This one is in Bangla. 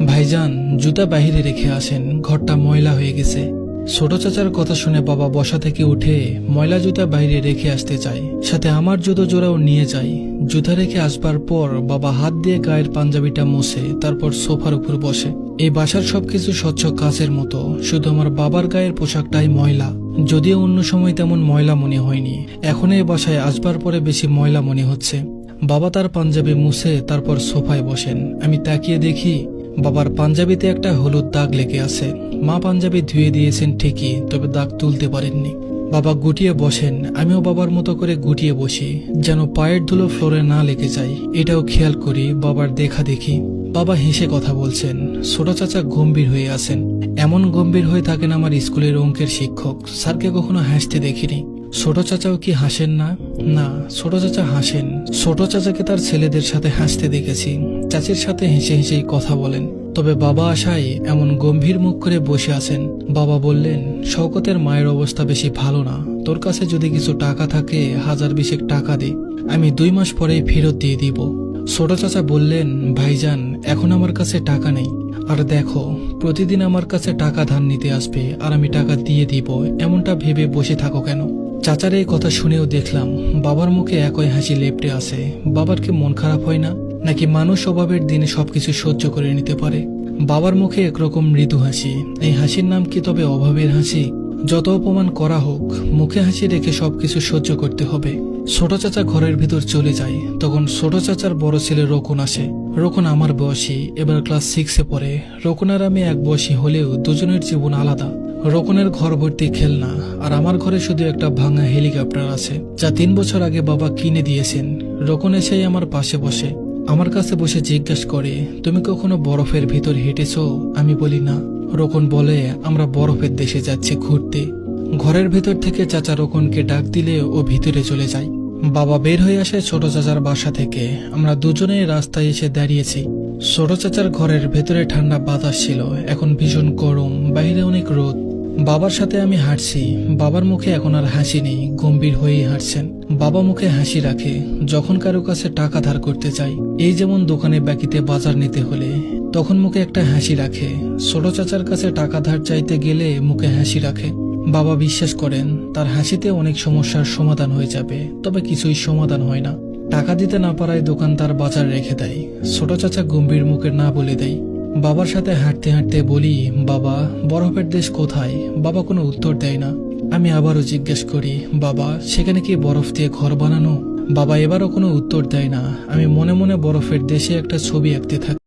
ভাইজান, জুতা বাহিরে রেখে আসেন, ঘরটা ময়লা হয়ে গেছে। ছোট চাচার কথা শুনে বাবা বসা থেকে উঠে ময়লা জুতা বাইরে রেখে আসতে চায়, সাথে আমার জুতো জোড়াও নিয়ে যায়। জুতা রেখে আসবার পর বাবা হাত দিয়ে গায়ের পাঞ্জাবিটা মুছে তারপর সোফার উপর বসে। এই বাসার সবকিছু স্বচ্ছ কাচের মতো, শুধু আমার বাবার গায়ের পোশাকটাই ময়লা। যদিও অন্য সময় তেমন ময়লা মনে হয়নি, এখন এই বাসায় আসবার পরে বেশি ময়লা মনে হচ্ছে। বাবা তার পাঞ্জাবি মুছে তারপর সোফায় বসেন। আমি তাকিয়ে দেখি বাবার পাঞ্জাবিতে একটা হলুদ দাগ লেগে আছে। মা পাঞ্জাবি ধুয়ে দিয়েছেন ঠিকই, তবে দাগ তুলতে পারেননি। বাবা গুটিয়ে বসেন, আমিও বাবার মতো করে গুটিয়ে বসি, যেন পায়ের ধুলো ফ্লোরে না লেগে যায়। এটাও খেয়াল করি বাবার দেখা দেখি। বাবা হেসে কথা বলছেন। ছোট চাচা গম্ভীর হয়ে আছেন। এমন গম্ভীর হয়ে থাকেন আমার স্কুলের অঙ্কের শিক্ষক। স্যারকে কখনো হাসতে দেখিনি। ছোট চাচাও কি হাসেন না? না, ছোট চাচা হাসেন। ছোট চাচাকে তার ছেলেদের সাথে হাসতে দেখেছি। চাচির সাথে হেসে হেসেই কথা বলেন। তবে বাবা আশায় এমন গম্ভীর মুখ করে বসে আছেন। বাবা বললেন, শওকতের মায়ের অবস্থা বেশি ভালো না। তোর কাছে যদি কিছু টাকা থাকে 1000-20 টাকা দে, আমি 2 মাস পরেই ফেরত দিয়ে দিব। ছোট চাচা বললেন, ভাইজান, এখন আমার কাছে টাকা নেই। আর দেখো, প্রতিদিন আমার কাছে টাকা ধার নিতে আসবে আর আমি টাকা দিয়ে দিব, এমনটা ভেবে বসে থাকো কেন? চাচার এই কথা শুনেও দেখলাম বাবার মুখে একই হাসি লেপ্টে আছে। বাবার কি মন খারাপ হয় না, নাকি মানুষ অভাবের দিনে সবকিছু সহ্য করে নিতে পারে? বাবার মুখে একরকম মৃদু হাসি। এই হাসির নাম কি তবে অভাবের হাসি? যত অপমান করা হোক, মুখে হাসি রেখে সবকিছু সহ্য করতে হবে। ছোট চাচা ঘরের ভিতর চলে যায়। তখন ছোট চাচার বড় ছেলে রোকন আসে। রোকন আমার বয়সী, এবার ক্লাস 6-এ পড়ে। রোকন আর আমি এক বয়সী হলেও দুজনের জীবন আলাদা। রোকনের ঘর ভর্তি খেলনা, আর আমার ঘরে শুধু একটা ভাঙা হেলিকপ্টার আছে, যা 3 বছর আগে বাবা কিনে দিয়েছেন। রোকন এসেই আমার পাশে বসে, আমার কাছে বসে জিজ্ঞাসা করে, তুমি কখনো বরফের ভিতর হেঁটেছো? আমি বলি না। রোকন বলে, আমরা বরফের দেশে যাচ্ছি ঘুরতে। ঘরের ভেতর থেকে চাচা রোকনকে ডাক দিলে ও ভিতরে চলে যায়। বাবা বের হয়ে আসে ছোট চাচার বাসা থেকে। আমরা দুজনেই রাস্তায় এসে দাঁড়িয়েছি। ছোট চাচার ঘরের ভেতরে ঠান্ডা বাতাস ছিল, এখন ভীষণ গরম, বাইরে অনেক রোদ। বাবার সাথে আমি হাঁটছি। বাবার মুখে এখন আর হাসি নেই, গম্ভীর হয়েই হাঁটছেন। বাবা মুখে হাসি রাখে যখন কারো কাছে টাকা ধার করতে চাই। এই যেমন দোকানে বাকিতে বাজার নিতে হলে তখন মুখে একটা হাসি রাখে। ছোট চাচার কাছে টাকা ধার চাইতে গেলে মুখে হাসি রাখে। বাবা বিশ্বাস করেন তার হাসিতে অনেক সমস্যার সমাধান হয়ে যাবে, তবে কিছুই সমাধান হয় না। টাকা দিতে না পারায় দোকানদার বাজার রেখে দেয়। ছোট চাচা গম্ভীর মুখে না বলে দেয়। বাবার সাথে হাঁটতে হাঁটতে বলি, বাবা, বরফের দেশ কোথায়? বাবা কোনো উত্তর দেয় না। আমি আবারও জিজ্ঞেস করি, বাবা, সেখানে কি বরফ দিয়ে ঘর বানানো? বাবা এবারও কোনো উত্তর দেয় না। আমি মনে মনে বরফের দেশে একটা ছবি আঁকতে থাকি।